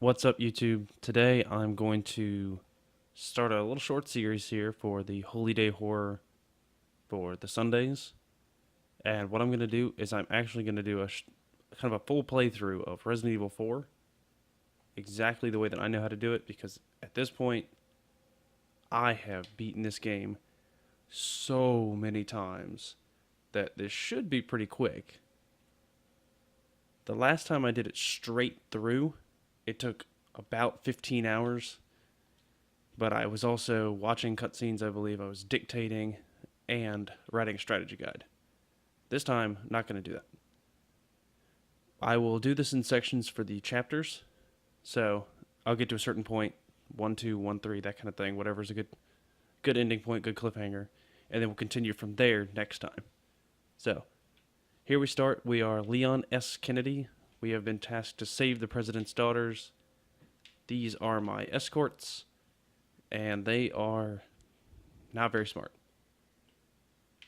What's up, YouTube? Today I'm going to start a little short series here for the Holy Day Horror for the Sundays. And what I'm going to do is I'm actually going to do kind of a full playthrough of Resident Evil 4, exactly the way that I know how to do it, because at this point I have beaten this game so many times that this should be pretty quick. The last time I did it straight through, it took about 15 hours, but I was also watching cutscenes, I believe. I was dictating and writing a strategy guide. This time, not going to do that. I will do this in sections for the chapters. So I'll get to a certain point, 1, 2, 1, 3, that kind of thing, whatever's a good ending point, good cliffhanger, and then we'll continue from there next time. So here we start. We are Leon S. Kennedy. We have been tasked to save the president's daughters. These are my escorts, and they are not very smart.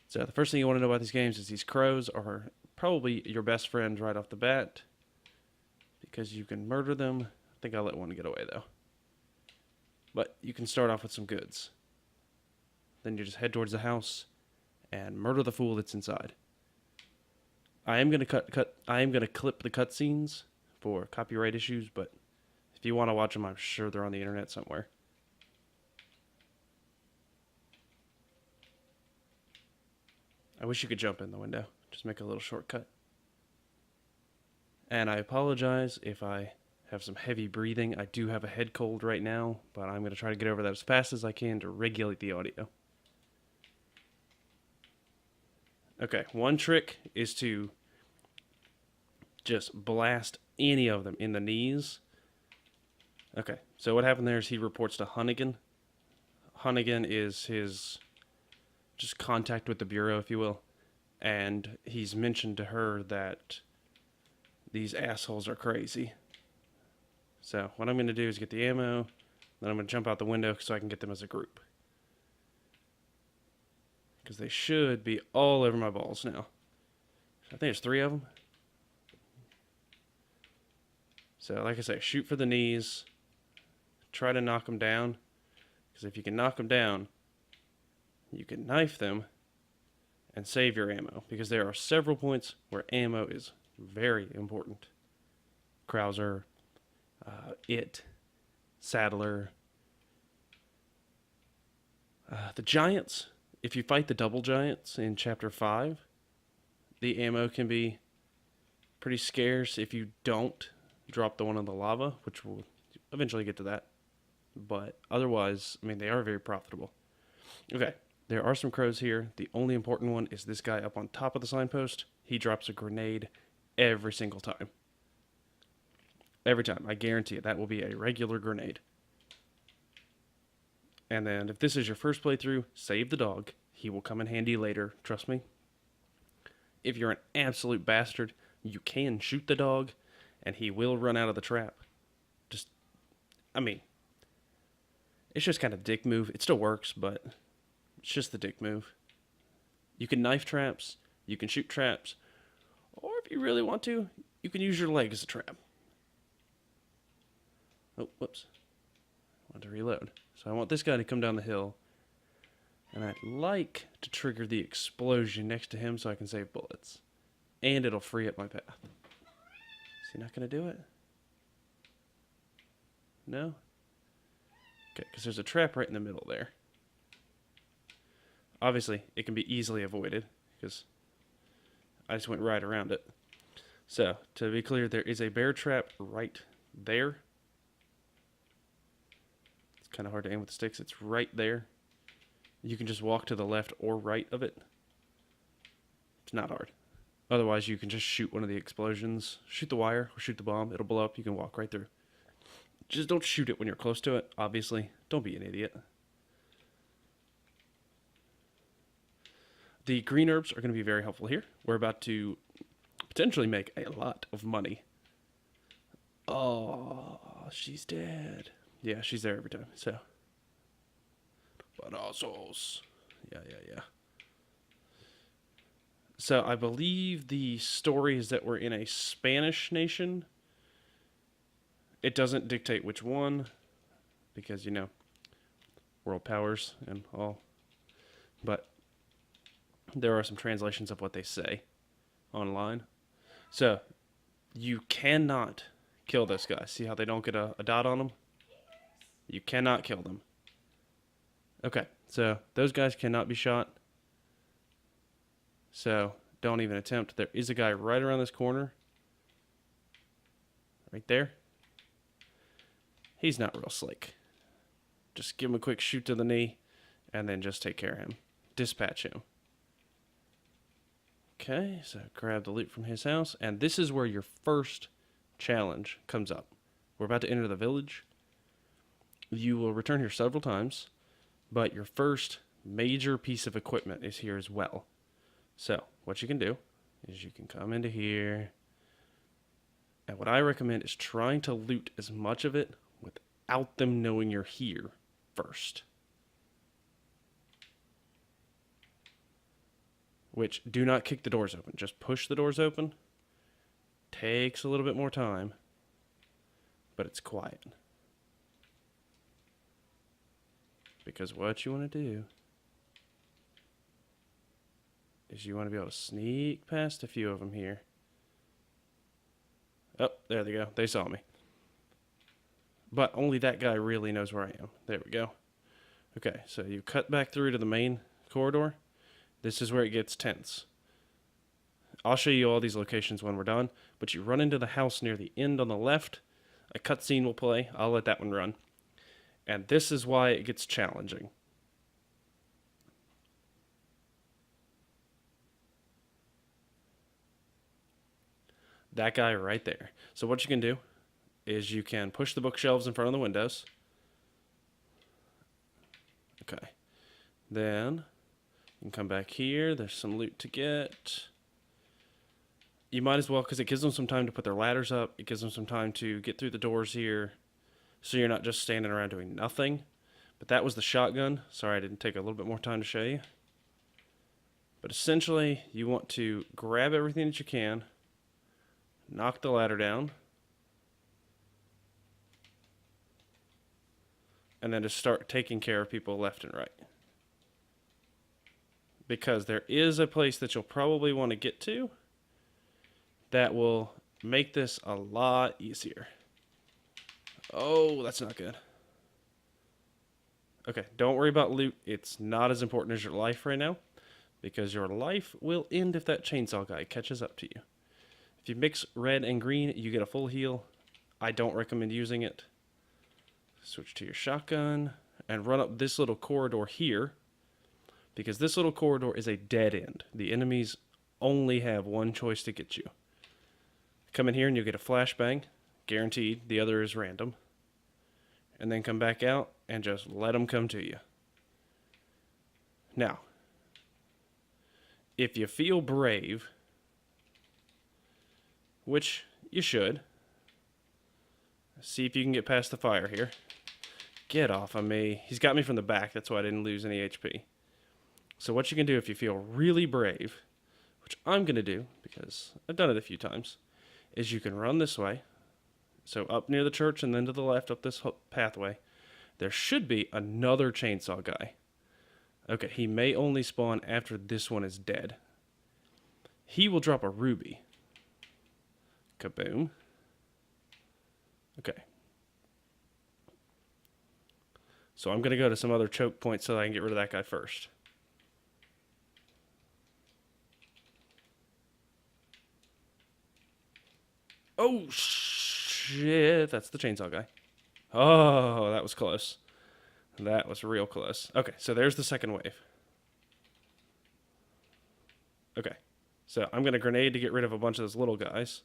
So the first thing you want to know about these games is these crows are probably your best friends right off the bat, because you can murder them. I think I let one get away though. But you can start off with some goods. Then you just head towards the house and murder the fool that's inside. I am gonna clip the cutscenes for copyright issues, but if you want to watch them, I'm sure they're on the internet somewhere. I wish you could jump in the window. Just make a little shortcut. And I apologize if I have some heavy breathing. I do have a head cold right now, but I'm going to try to get over that as fast as I can to regulate the audio. Okay, one trick is to just blast any of them in the knees. Okay, so what happened there is he reports to Hunnigan. Hunnigan is his just contact with the Bureau, if you will. And he's mentioned to her that these assholes are crazy. So what I'm going to do is get the ammo, then I'm going to jump out the window so I can get them as a group. Because they should be all over my balls now. I think there's 3 of them. So like I say, shoot for the knees. Try to knock them down. Because if you can knock them down, you can knife them and save your ammo. Because there are several points where ammo is very important. Krauser, Sadler. The giants, if you fight the double giants in Chapter 5, the ammo can be pretty scarce if you don't drop the one in the lava, which we'll eventually get to that. But otherwise, I mean, they are very profitable. Okay, there are some crows here. The only important one is this guy up on top of the signpost. He drops a grenade every single time. Every time. I guarantee it. That will be a regular grenade. And then if this is your first playthrough, save the dog. He will come in handy later. Trust me. If you're an absolute bastard, you can shoot the dog, and he will run out of the trap. I mean, it's just kind of dick move. It still works, but it's just the dick move. You can knife traps, you can shoot traps, or if you really want to, you can use your leg as a trap. Oh, whoops. I want to reload. So I want this guy to come down the hill, and I'd like to trigger the explosion next to him so I can save bullets. And it'll free up my path. Is he not going to do it? No? Okay, because there's a trap right in the middle there. Obviously, it can be easily avoided, because I just went right around it. So, to be clear, there is a bear trap right there. It's kind of hard to aim with the sticks. It's right there. You can just walk to the left or right of it. It's not hard. Otherwise, you can just shoot one of the explosions. Shoot the wire or shoot the bomb. It'll blow up. You can walk right through. Just don't shoot it when you're close to it, obviously. Don't be an idiot. The green herbs are going to be very helpful here. We're about to potentially make a lot of money. Oh, she's dead. Yeah, she's there every time, so. Badazos. Yeah. So I believe the story is that we're in a Spanish nation, It doesn't dictate which one, because, world powers and all. But there are some translations of what they say online. So, you cannot kill those guys. See how they don't get a dot on them? You cannot kill them. Okay, so those guys cannot be shot. So, don't even attempt. There is a guy right around this corner. Right there. He's not real slick. Just give him a quick shoot to the knee, and then just take care of him. Dispatch him. Okay, so grab the loot from his house, and this is where your first challenge comes up. We're about to enter the village. You will return here several times, but your first major piece of equipment is here as well. So, what you can do is you can come into here, and what I recommend is trying to loot as much of it without them knowing you're here first. Which, do not kick the doors open. Just push the doors open. Takes a little bit more time, but it's quiet. Because what you want to do is you want to be able to sneak past a few of them here. Oh, there they go. They saw me. But only that guy really knows where I am. There we go. Okay, so you cut back through to the main corridor. This is where it gets tense. I'll show you all these locations when we're done, but you run into the house near the end on the left. A cutscene will play. I'll let that one run. And this is why it gets challenging. That guy right there. So what you can do is you can push the bookshelves in front of the windows. Okay. Then you can come back here. There's some loot to get. You might as well, because it gives them some time to put their ladders up. It gives them some time to get through the doors here, so you're not just standing around doing nothing. But that was the shotgun. Sorry, I didn't take a little bit more time to show you. But essentially, you want to grab everything that you can, knock the ladder down, and then just start taking care of people left and right. Because there is a place that you'll probably want to get to that will make this a lot easier. Oh, that's not good. Okay, don't worry about loot. It's not as important as your life right now, because your life will end if that chainsaw guy catches up to you. If you mix red and green, you get a full heal. I don't recommend using it. Switch to your shotgun and run up this little corridor here, because this little corridor is a dead end. The enemies only have one choice to get you. Come in here and you'll get a flashbang, guaranteed. The other is random. And then come back out and just let them come to you. Now, if you feel brave, which you should, see if you can get past the fire here. Get off of me. He's got me from the back, that's why I didn't lose any HP. So what you can do if you feel really brave, which I'm going to do because I've done it a few times, is you can run this way. So up near the church and then to the left up this pathway. There should be another chainsaw guy. Okay, he may only spawn after this one is dead. He will drop a ruby. Kaboom. Okay. So I'm going to go to some other choke points so that I can get rid of that guy first. Oh, shit. That's the chainsaw guy. Oh, that was close. That was real close. Okay, so there's the second wave. Okay, so I'm going to grenade to get rid of a bunch of those little guys.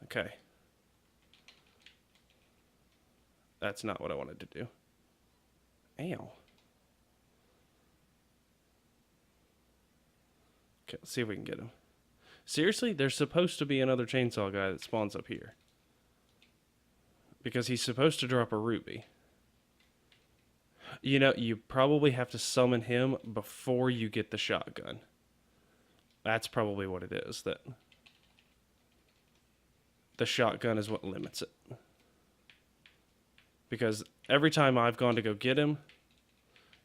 Okay. That's not what I wanted to do. Ow. Okay, let's see if we can get him. Seriously, there's supposed to be another chainsaw guy that spawns up here. Because he's supposed to drop a ruby. You know, you probably have to summon him before you get the shotgun. That's probably what it is. the shotgun is what limits it. Because every time I've gone to go get him,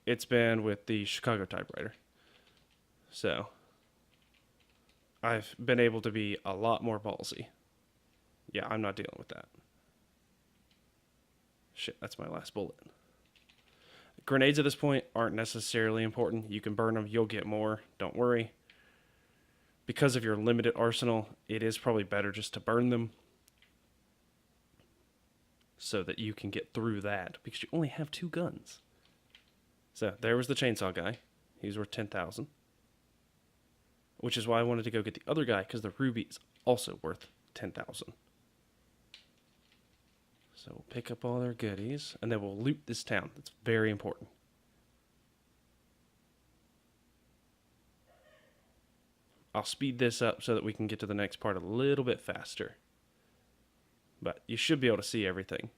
it's been with the Chicago typewriter. So, I've been able to be a lot more ballsy. Yeah, I'm not dealing with that. Shit, that's my last bullet. Grenades at this point aren't necessarily important. You can burn them, you'll get more, don't worry. Because of your limited arsenal, it is probably better just to burn them so that you can get through that, because you only have 2 guns. So, there was the chainsaw guy. He was worth 10,000. Which is why I wanted to go get the other guy, because the ruby is also worth 10,000. So we'll pick up all their goodies, and then we'll loot this town. That's very important. I'll speed this up so that we can get to the next part a little bit faster. But you should be able to see everything.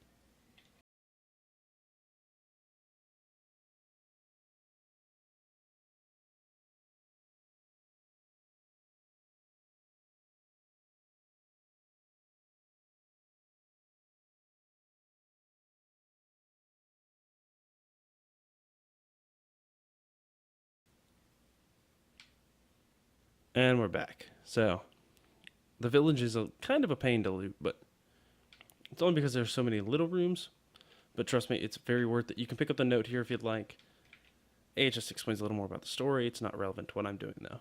And we're back. So, the village is kind of a pain to loot, but it's only because there's so many little rooms. But trust me, it's very worth it. You can pick up the note here if you'd like. It just explains a little more about the story. It's not relevant to what I'm doing, though.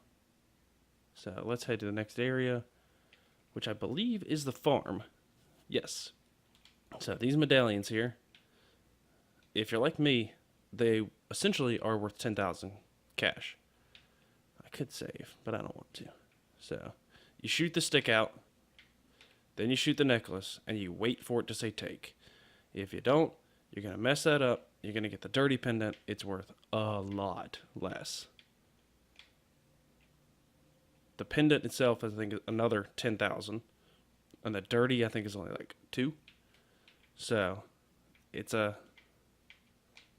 So, let's head to the next area, which I believe is the farm. Yes. So, these medallions here, if you're like me, they essentially are worth 10,000 cash. Could save, but I don't want to. So, you shoot the stick out, then you shoot the necklace, and you wait for it to say take. If you don't, you're going to mess that up. You're going to get the dirty pendant. It's worth a lot less. The pendant itself, I think, is another 10,000. And the dirty, I think, is only like 2. So, it's a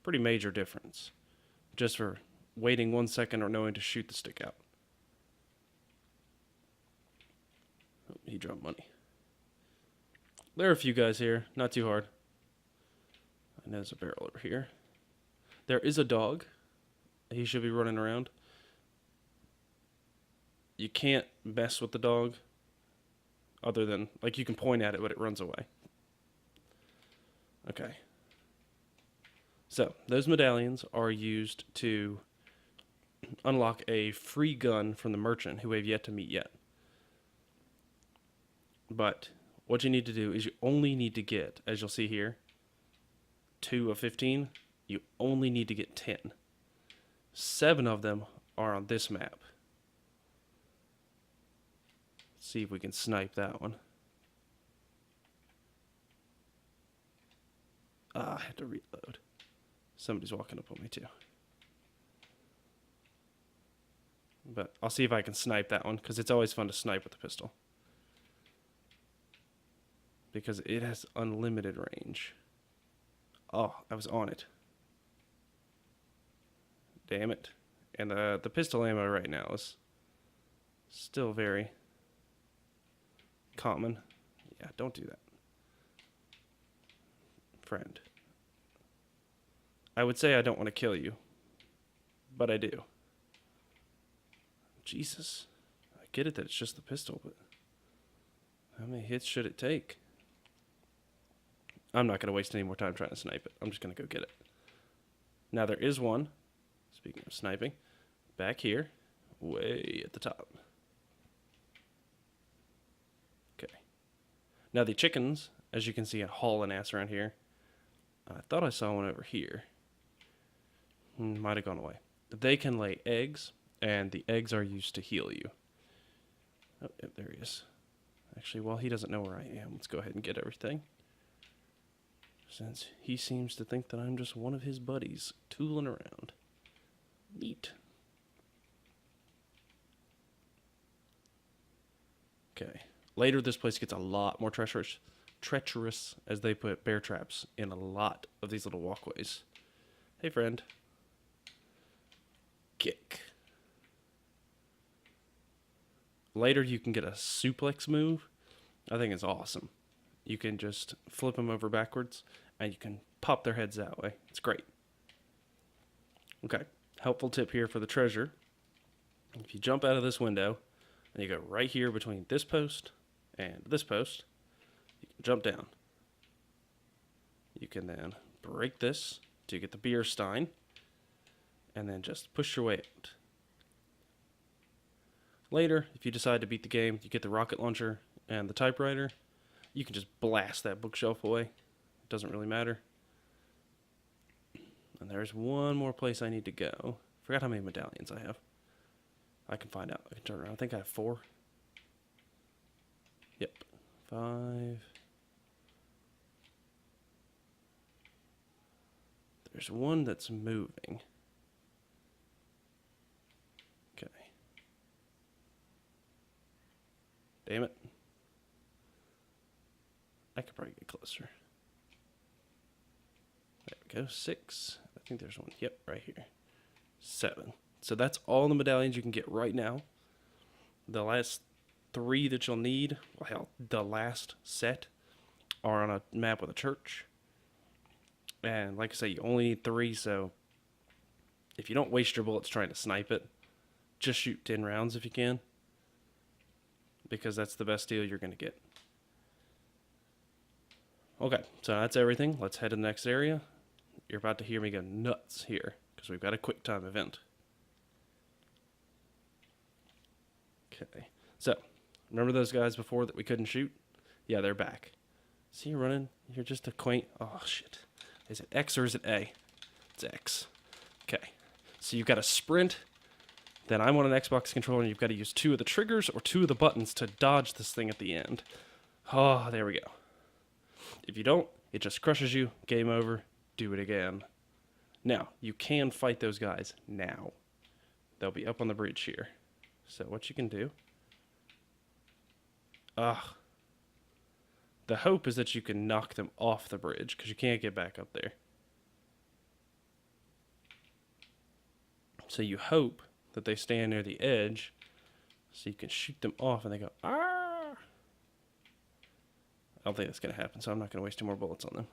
pretty major difference. Just for waiting 1 second or knowing to shoot the stick out. Oh, he dropped money. There are a few guys here, not too hard. I know there's a barrel over here. There is a dog. He should be running around. You can't mess with the dog other than, like, you can point at it, but it runs away. Okay. So, those medallions are used to unlock a free gun from the merchant who we have yet to meet yet. But what you need to do is you only need to get, as you'll see here, 2 of 15. You only need to get 10. 7 of them are on this map. Let's see if we can snipe that one. I had to reload. Somebody's walking up on me too. But I'll see if I can snipe that one, because it's always fun to snipe with a pistol. Because it has unlimited range. Oh, I was on it. Damn it. And the pistol ammo right now is still very common. Yeah, don't do that. Friend. I would say I don't want to kill you, but I do. Jesus. I get it that it's just the pistol, but how many hits should it take? I'm not going to waste any more time trying to snipe it. I'm just going to go get it. Now there is one, speaking of sniping, back here, way at the top. Okay. Now the chickens, as you can see, are hauling ass around here. I thought I saw one over here. Might have gone away. They can lay eggs, and the eggs are used to heal you. Oh, yep, there he is. Actually, while he doesn't know where I am, let's go ahead and get everything. Since he seems to think that I'm just one of his buddies tooling around. Neat. Okay. Later, this place gets a lot more treacherous as they put bear traps in a lot of these little walkways. Hey, friend. Kick. Later, you can get a suplex move, I think it's awesome. You can just flip them over backwards, and you can pop their heads that way. It's great. Okay, helpful tip here for the treasure. If you jump out of this window, and you go right here between this post and this post, you can jump down. You can then break this to get the beer stein, and then just push your way out. Later, if you decide to beat the game, you get the rocket launcher and the typewriter. You can just blast that bookshelf away. It doesn't really matter. And there's one more place I need to go. Forgot how many medallions I have. I can find out. I can turn around. I think I have 4. Yep. 5. There's one that's moving. Okay. Damn it. I could probably get closer. There we go. 6. I think there's one. Yep, right here. 7. So that's all the medallions you can get right now. The last 3 that you'll need, well, hell, the last set are on a map with a church. And like I say, you only need 3, so if you don't waste your bullets trying to snipe it, just shoot 10 rounds if you can, because that's the best deal you're going to get. Okay, so that's everything. Let's head to the next area. You're about to hear me go nuts here, because we've got a quick time event. Okay, so remember those guys before that we couldn't shoot? Yeah, they're back. See you running? You're just a quaint... Oh, shit. Is it X or is it A? It's X. Okay, so you've got to sprint. Then I'm on an Xbox controller, and you've got to use 2 of the triggers or 2 of the buttons to dodge this thing at the end. Oh, there we go. If you don't, it just crushes you. Game over. Do it again. Now, you can fight those guys now. They'll be up on the bridge here. So what you can do... the hope is that you can knock them off the bridge, because you can't get back up there. So you hope that they stand near the edge, so you can shoot them off, and they go, ah! I don't think that's going to happen, so I'm not going to waste 2 more bullets on them.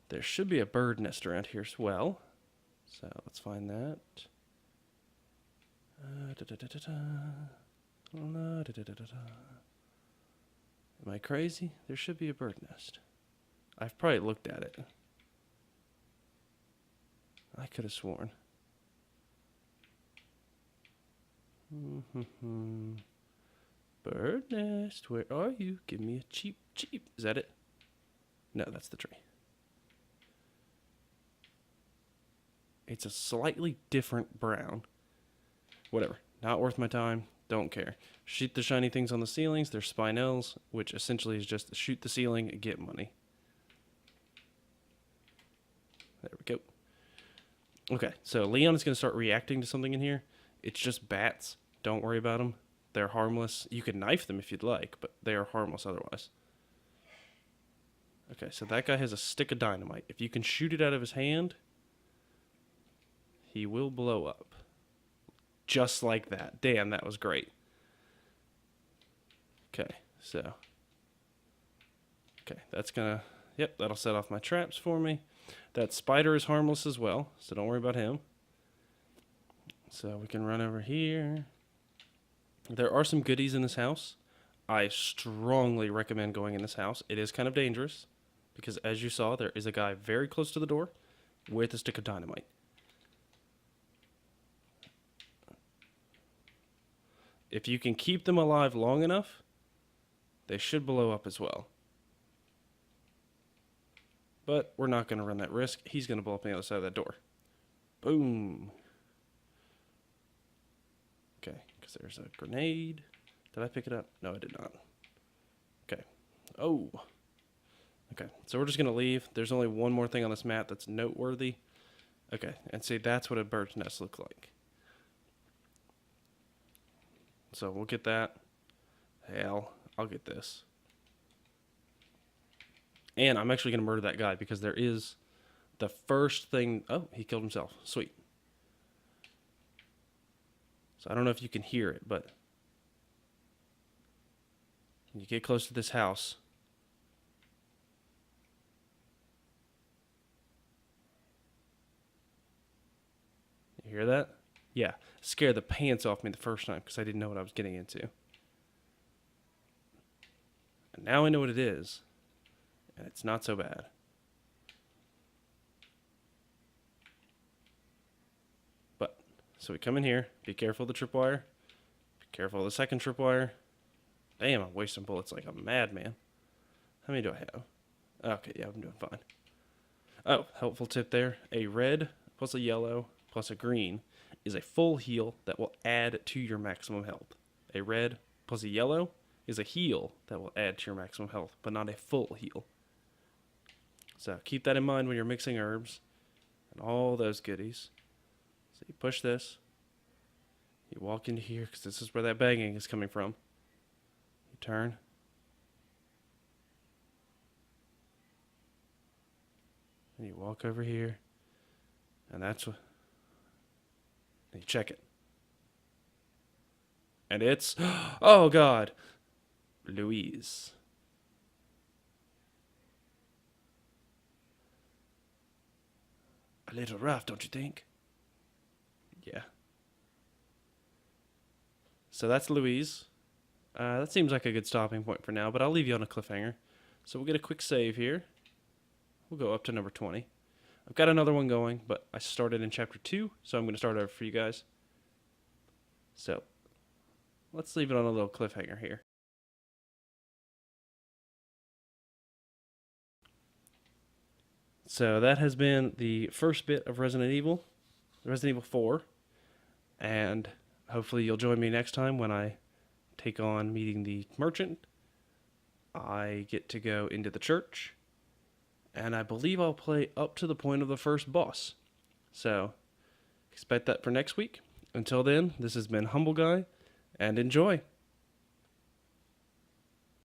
There should be a bird nest around here as well, so let's find that. Am I crazy? There should be a bird nest. I've probably looked at it. I could have sworn. Bird nest, where are you? Give me a cheep. Is that it? No, that's the tree. It's a slightly different brown. Whatever. Not worth my time. Don't care. Shoot the shiny things on the ceilings. They're spinels, which essentially is just shoot the ceiling and get money. There we go. Okay, so Leon is going to start reacting to something in here. It's just bats. Don't worry about them. They're harmless. You can knife them if you'd like, but they are harmless otherwise. Okay, so that guy has a stick of dynamite. If you can shoot it out of his hand, he will blow up. Just like that. Damn, that was great. Okay, so. Okay, that's gonna... Yep, that'll set off my traps for me. That spider is harmless as well, so don't worry about him. So we can run over here. There are some goodies in this house. I strongly recommend going in this house. It is kind of dangerous, because as you saw, there is a guy very close to the door with a stick of dynamite. If you can keep them alive long enough, they should blow up as well. But we're not going to run that risk. He's going to blow up on the other side of that door. Boom. Okay, because there's a grenade. Did I pick it up? No, I did not. Okay. Oh. Okay, so we're just going to leave. There's only one more thing on this map that's noteworthy. Okay, and see, that's what a bird's nest looks like. So we'll get that. Hell, I'll get this. And I'm actually going to murder that guy because there is the first thing... Oh, he killed himself. Sweet. So I don't know if you can hear it, but... when you get close to this house, you hear that? Yeah, scared the pants off me the first time because I didn't know what I was getting into. And now I know what it is, and it's not so bad. But, so we come in here, be careful of the tripwire, be careful of the second tripwire. Damn, I'm wasting bullets like a madman. How many do I have? Okay, yeah, I'm doing fine. Oh, helpful tip there. A red plus a yellow plus a green is a full heal that will add to your maximum health. A red plus a yellow is a heal that will add to your maximum health, but not a full heal. So keep that in mind when you're mixing herbs and all those goodies. So you push this. You walk into here because this is where that banging is coming from. You turn. And you walk over here. And that's what... And you check it. And it's... Oh, God. Louise. A little rough, don't you think? Yeah. So that's Louise. That seems like a good stopping point for now, but I'll leave you on a cliffhanger. So we'll get a quick save here. We'll go up to number 20. I've got another one going, but I started in chapter 2, so I'm going to start over for you guys. So, let's leave it on a little cliffhanger here. So that has been the first bit of Resident Evil 4, and hopefully you'll join me next time when I take on meeting the merchant. I get to go into the church, and I believe I'll play up to the point of the first boss. So, expect that for next week. Until then, this has been Humble Guy, and enjoy!